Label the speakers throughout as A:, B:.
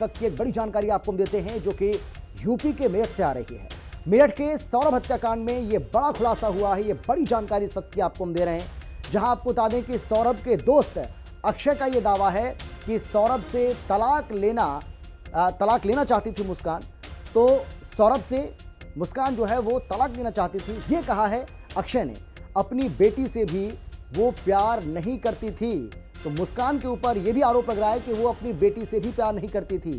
A: तक की एक बड़ी जानकारी आपको हम देते हैं जो कि यूपी के मेरठ से आ रही है। मेरठ के सौरभ हत्याकांड में ये बड़ा खुलासा हुआ है। ये बड़ी जानकारी इस वक्त की आपको हम दे रहे हैं, जहां आपको बता दें कि सौरभ के दोस्त अक्षय का ये दावा है कि सौरभ से तलाक लेना चाहती थी मुस्कान। तो सौरभ से मुस्कान जो है वो तलाक लेना चाहती थी, ये कहा है अक्षय ने। अपनी बेटी से भी वो प्यार नहीं करती थी। तो मुस्कान के ऊपर यह भी आरोप लग रहा है कि वो अपनी बेटी से भी प्यार नहीं करती थी।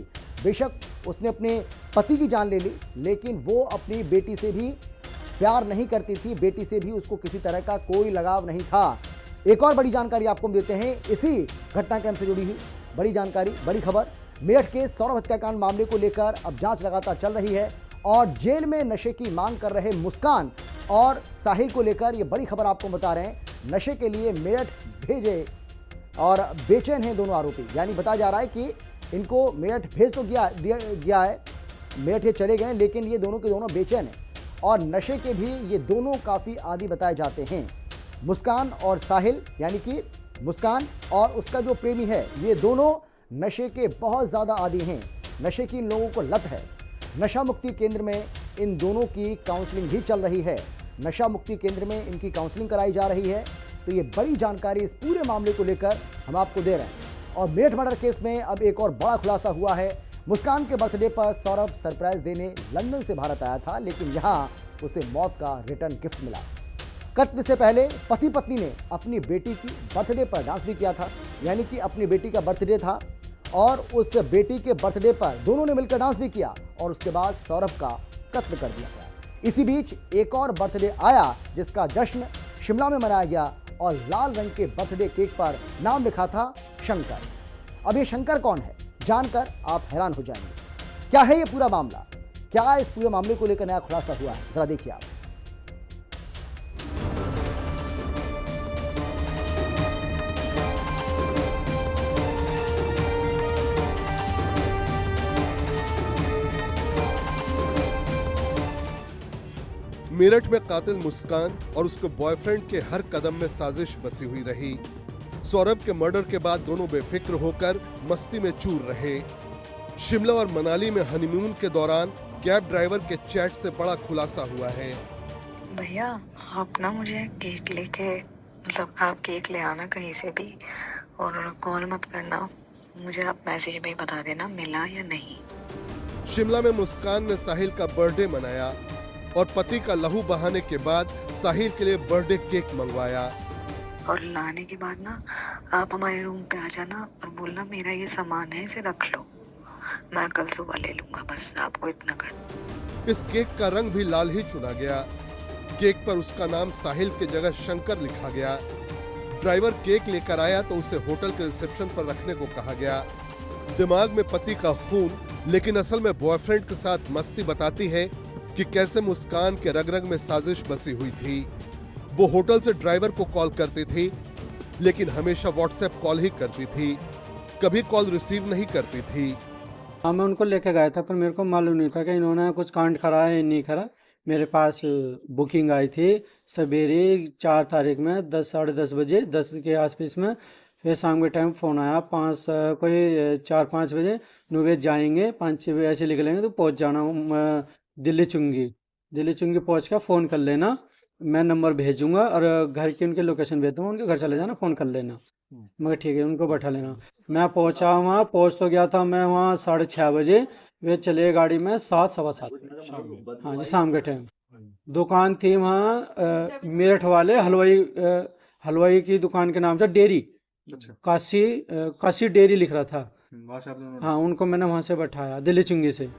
A: बेशक उसने अपने पति की जान ले ली, लेकिन वो अपनी बेटी से भी प्यार नहीं करती थी। बेटी से भी उसको किसी तरह का कोई लगाव नहीं था। एक और बड़ी जानकारी आपको हम देते हैं इसी घटनाक्रम से जुड़ी हुई बड़ी जानकारी, बड़ी खबर। मेरठ के सौरभ हत्याकांड मामले को लेकर अब जांच लगातार चल रही है और जेल में नशे की मांग कर रहे मुस्कान और साहिल को लेकर ये बड़ी खबर आपको बता रहे हैं। नशे के लिए मेरठ भेजे और बेचैन हैं दोनों आरोपी। यानी बताया जा रहा है कि इनको मेरठ भेज तो गया है, मेरठ ये चले गए, लेकिन ये दोनों के दोनों बेचैन हैं और नशे के भी ये दोनों काफ़ी आदी बताए जाते हैं। मुस्कान और साहिल, यानी कि मुस्कान और उसका जो प्रेमी है, ये दोनों नशे के बहुत ज़्यादा आदी हैं। नशे की इन लोगों को लत है। नशा मुक्ति केंद्र में इन दोनों की काउंसलिंग भी चल रही है। नशा मुक्ति केंद्र में इनकी काउंसलिंग कराई जा रही है। तो ये बड़ी जानकारी इस पूरे मामले को लेकर हम आपको दे रहे हैं। और मेरठ मर्डर केस में अब एक और बड़ा खुलासा हुआ है। मुस्कान के बर्थडे पर सौरभ सरप्राइज देने लंदन से भारत आया था, लेकिन यहाँ उसे मौत का रिटर्न गिफ्ट मिला। कत्ल से पहले पति पत्नी ने अपनी बेटी की बर्थडे पर डांस भी किया था। यानी कि अपनी बेटी का बर्थडे था और उस बेटी के बर्थडे पर दोनों ने मिलकर डांस भी किया और उसके बाद सौरभ का कत्ल कर दिया गया। इसी बीच एक और बर्थडे आया जिसका जश्न शिमला में मनाया गया और लाल रंग के बर्थडे केक पर नाम लिखा था शंकर। अब ये शंकर कौन है, जानकर आप हैरान हो जाएंगे। क्या है ये पूरा मामला, क्या इस पूरे मामले को लेकर नया खुलासा हुआ है, जरा देखिए आप।
B: मेरठ में कातिल मुस्कान और उसके बॉयफ्रेंड के हर कदम में साजिश बसी हुई रही। सौरभ के मर्डर के बाद दोनों बेफिक्र होकर मस्ती में चूर रहे। शिमला और मनाली में हनीमून के दौरान कैब ड्राइवर के चैट से बड़ा खुलासा हुआ है।
C: भैया आप ना मुझे केक लेके, मतलब आप केक ले आना कहीं से भी और कॉल मत करना, मुझे आप मैसेज में ही बता देना मिला या नहीं।
B: शिमला में मुस्कान ने साहिल का बर्थडे मनाया और पति का लहू बहाने के बाद साहिल के लिए बर्थडे केक मंगवाया।
C: और लाने के बाद ना आप हमारे रूम पे आ जाना और बोलना मेरा ये सामान है, इसे रख लो, मैं कल सुबह ले लूंगा, बस आपको इतना कर।
B: इस केक का रंग भी लाल ही चुना गया। केक पर उसका नाम साहिल की जगह शंकर लिखा गया। ड्राइवर केक लेकर आया तो उसे होटल के रिसेप्शन पर रखने को कहा गया। दिमाग में पति का खून, लेकिन असल में बॉयफ्रेंड के साथ मस्ती बताती है कि कैसे मुस्कान के रग-रग में साजिश बसी हुई थी। वो होटल से ड्राइवर को कॉल करती थी, लेकिन हमेशा व्हाट्सएप कॉल ही करती थी, कभी कॉल रिसीव नहीं करती थी।
D: हाँ, मैं उनको लेके गया था, पर मेरे को मालूम नहीं था कि इन्होंने कुछ कांड करा है या नहीं करा। मेरे पास बुकिंग आई थी सवेरे 4 तारीख में 10 साढ़े 10 बजे, 10 के आसपास में। फिर शाम के टाइम फ़ोन आया 4-5 बजे, नुवे जाएंगे 5-6 बजे ऐसे निकलेंगे तो पहुंच जाना दिल्ली चुंगी पहुंच कर फ़ोन कर लेना, मैं नंबर भेजूंगा और घर की उनके लोकेशन भेज दूँगा, उनके घर चले जाना, फ़ोन कर लेना। मगर ठीक है, उनको बैठा लेना। मैं पहुंचा वहाँ, पहुंच तो गया था मैं वहाँ 6:30 बजे। वे चले गाड़ी में 7 सवा 7। हाँ जी, शाम के टाइम। दुकान थी वहाँ मेरठ वाले हलवाई की दुकान के नाम से डेयरी, काशी डेयरी लिख रहा था। हाँ, उनको मैंने वहाँ से बैठाया दिल्ली चुंगी से।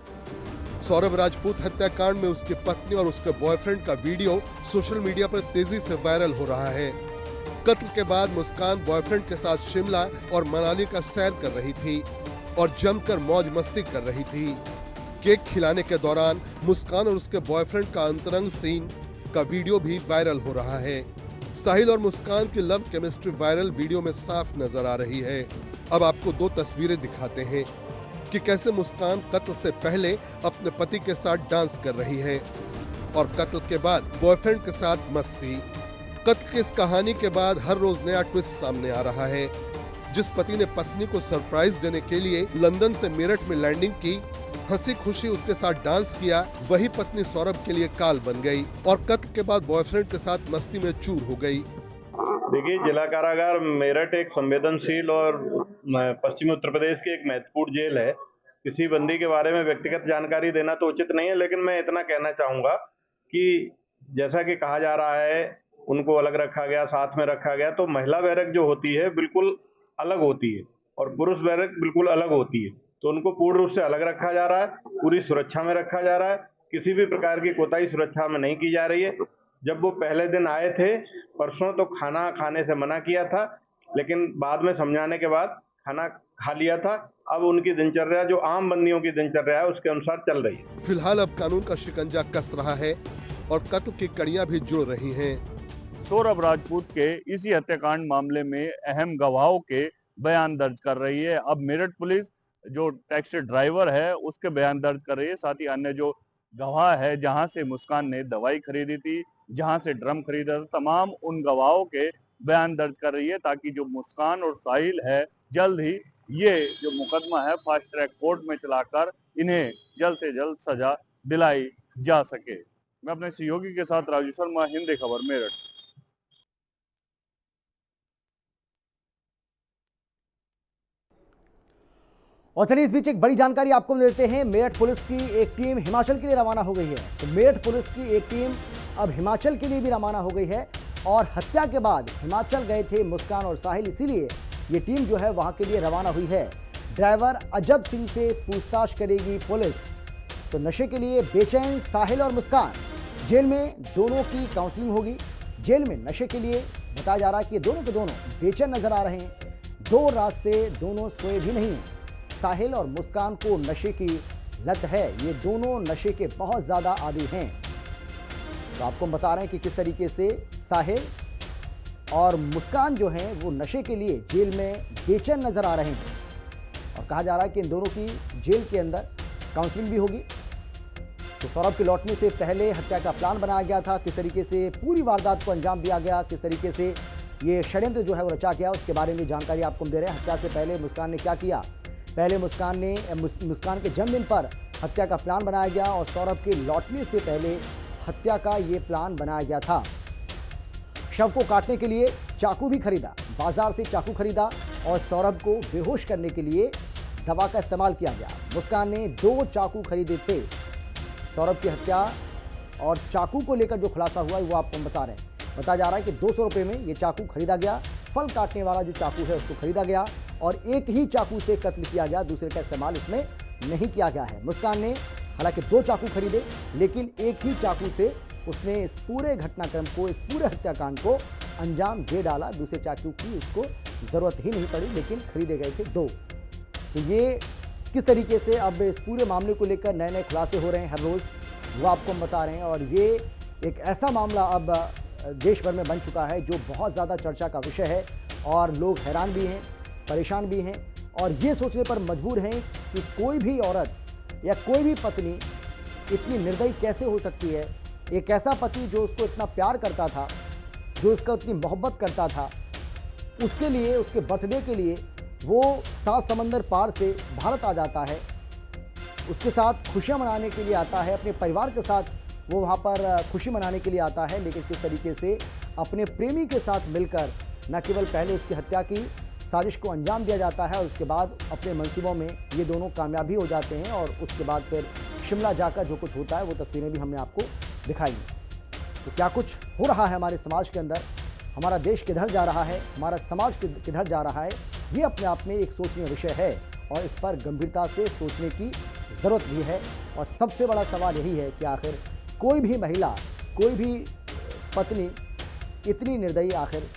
B: सौरभ राजपूत हत्याकांड में उसकी पत्नी और उसके बॉयफ्रेंड का वीडियो सोशल मीडिया पर तेजी से वायरल हो रहा है। कत्ल के बाद मुस्कान बॉयफ्रेंड के साथ शिमला और मनाली का सैर कर रही थी और जमकर मौज मस्ती कर रही थी। केक खिलाने के दौरान मुस्कान और उसके बॉयफ्रेंड का अंतरंग सीन का वीडियो भी वायरल हो रहा है। साहिल और मुस्कान की लव केमिस्ट्री वायरल वीडियो में साफ नजर आ रही है। अब आपको 2 तस्वीरें दिखाते हैं कि कैसे मुस्कान कत्ल से पहले अपने पति के साथ डांस कर रही है और कत्ल के बाद बॉयफ्रेंड के साथ मस्ती। कत्ल की इस कहानी के बाद हर रोज नया ट्विस्ट सामने आ रहा है। जिस पति ने पत्नी को सरप्राइज देने के लिए लंदन से मेरठ में लैंडिंग की, हंसी खुशी उसके साथ डांस किया, वही पत्नी सौरभ के लिए काल बन गई और कत्ल के बाद बॉयफ्रेंड के साथ मस्ती में चूर हो गई।
E: देखिए, जिला कारागार मेरठ एक संवेदनशील और पश्चिमी उत्तर प्रदेश की एक महत्वपूर्ण जेल है। किसी बंदी के बारे में व्यक्तिगत जानकारी देना तो उचित नहीं है, लेकिन मैं इतना कहना चाहूंगा कि जैसा कि कहा जा रहा है उनको अलग रखा गया, साथ में रखा गया, तो महिला बैरक जो होती है बिल्कुल अलग होती है और पुरुष बैरक बिल्कुल अलग होती है। तो उनको पूर्ण रूप से अलग रखा जा रहा है, पूरी सुरक्षा में रखा जा रहा है, किसी भी प्रकार की कोताही सुरक्षा में नहीं की जा रही है। जब वो पहले दिन आए थे परसों, तो खाना खाने से मना किया था, लेकिन बाद में समझाने के बाद खाना खा लिया था। अब उनकी दिनचर्या जो आम बंदियों की दिनचर्या है उसके अनुसार चल रही है।
B: फिलहाल अब कानून का शिकंजा कस रहा है और कत्ल की कड़ियां भी जुड़ रही हैं।
F: सौरभ राजपूत के इसी हत्याकांड मामले में अहम गवाहों के बयान दर्ज कर रही है। अब मेरठ पुलिस जो टैक्सी ड्राइवर है उसके बयान दर्ज कर रही है, साथ ही अन्य जो गवाह है जहां से मुस्कान ने दवाई खरीदी थी, जहां से ड्रम खरीदा था, तमाम उन गवाहों के बयान दर्ज कर रही है ताकि जो मुस्कान और साहिल है जल्द ही ये जो मुकदमा है फास्ट ट्रैक कोर्ट में चलाकर इन्हें जल्द से जल्द सजा दिलाई जा सके। मैं अपने सहयोगी के साथ राजू शर्मा, हिंदी खबर, मेरठ।
A: और चलिए इस बीच एक बड़ी जानकारी आपको देते हैं। मेरठ पुलिस की एक टीम हिमाचल के लिए रवाना हो गई है। तो मेरठ पुलिस की एक टीम अब हिमाचल के लिए भी रवाना हो गई है और हत्या के बाद हिमाचल गए थे मुस्कान और साहिल, इसीलिए ये टीम जो है वहां के लिए रवाना हुई है। ड्राइवर अजब सिंह से पूछताछ करेगी पुलिस। तो नशे के लिए बेचैन साहिल और मुस्कान, जेल में दोनों की काउंसलिंग होगी। जेल में नशे के लिए बताया जा रहा है कि दोनों के दोनों बेचैन नजर आ रहे हैं। 2 रात से दोनों सोए भी नहीं। साहिल और मुस्कान को नशे की लत है, ये दोनों नशे के बहुत ज़्यादा आदी हैं। तो आपको हम बता रहे हैं कि किस तरीके से साहिल और मुस्कान जो हैं वो नशे के लिए जेल में बेचैन नजर आ रहे हैं और कहा जा रहा है कि इन दोनों की जेल के अंदर काउंसलिंग भी होगी। तो सौरभ के लौटने से पहले हत्या का प्लान बनाया गया था, किस तरीके से पूरी वारदात को अंजाम दिया गया, किस तरीके से ये षड्यंत्र जो है वो रचा गया, उसके बारे में जानकारी आपको हम दे रहे हैं। हत्या से पहले मुस्कान ने क्या किया? पहले मुस्कान के जन्मदिन पर हत्या का प्लान बनाया गया और सौरभ के लौटने से पहले हत्या का ये प्लान बनाया गया था। शव को काटने के लिए चाकू भी खरीदा, बाजार से चाकू खरीदा और सौरभ को बेहोश करने के लिए दवा का इस्तेमाल किया गया। मुस्कान ने 2 चाकू खरीदे थे। सौरभ की हत्या और चाकू को लेकर जो खुलासा हुआ वो आपको हम बता रहे हैं। बताया जा रहा है कि 200 रुपये में ये चाकू खरीदा गया। फल काटने वाला जो चाकू है उसको खरीदा गया और एक ही चाकू से कत्ल किया गया, दूसरे का इस्तेमाल इसमें नहीं किया गया है। मुस्कान ने हालांकि 2 चाकू खरीदे, लेकिन एक ही चाकू से उसने इस पूरे घटनाक्रम को, इस पूरे हत्याकांड को अंजाम दे डाला। दूसरे चाकू की उसको ज़रूरत ही नहीं पड़ी, लेकिन खरीदे गए थे 2। तो ये किस तरीके से अब इस पूरे मामले को लेकर नए नए खुलासे हो रहे हैं हर रोज़, वो आपको हम बता रहे हैं। और ये एक ऐसा मामला अब देश भर में बन चुका है जो बहुत ज़्यादा चर्चा का विषय है और लोग हैरान भी हैं, परेशान भी हैं और ये सोचने पर मजबूर हैं कि कोई भी औरत या कोई भी पत्नी इतनी निर्दयी कैसे हो सकती है। एक ऐसा पति जो उसको इतना प्यार करता था, जो उसका इतनी मोहब्बत करता था, उसके लिए, उसके बर्थडे के लिए वो 7 समंदर पार से भारत आ जाता है, उसके साथ खुशियाँ मनाने के लिए आता है, अपने परिवार के साथ वो वहाँ पर खुशी मनाने के लिए आता है, लेकिन किस तरीके से अपने प्रेमी के साथ मिलकर न केवल पहले उसकी हत्या की साजिश को अंजाम दिया जाता है और उसके बाद अपने मंसूबों में ये दोनों कामयाब भी हो जाते हैं और उसके बाद फिर शिमला जाकर जो कुछ होता है वो तस्वीरें भी हमने आपको दिखाई। तो क्या कुछ हो रहा है हमारे समाज के अंदर, हमारा देश किधर जा रहा है, हमारा समाज किधर जा रहा है, ये अपने आप में एक सोचनीय विषय है और इस पर गंभीरता से सोचने की ज़रूरत भी है। और सबसे बड़ा सवाल यही है कि आखिर कोई भी महिला, कोई भी पत्नी इतनी निर्दयी आखिर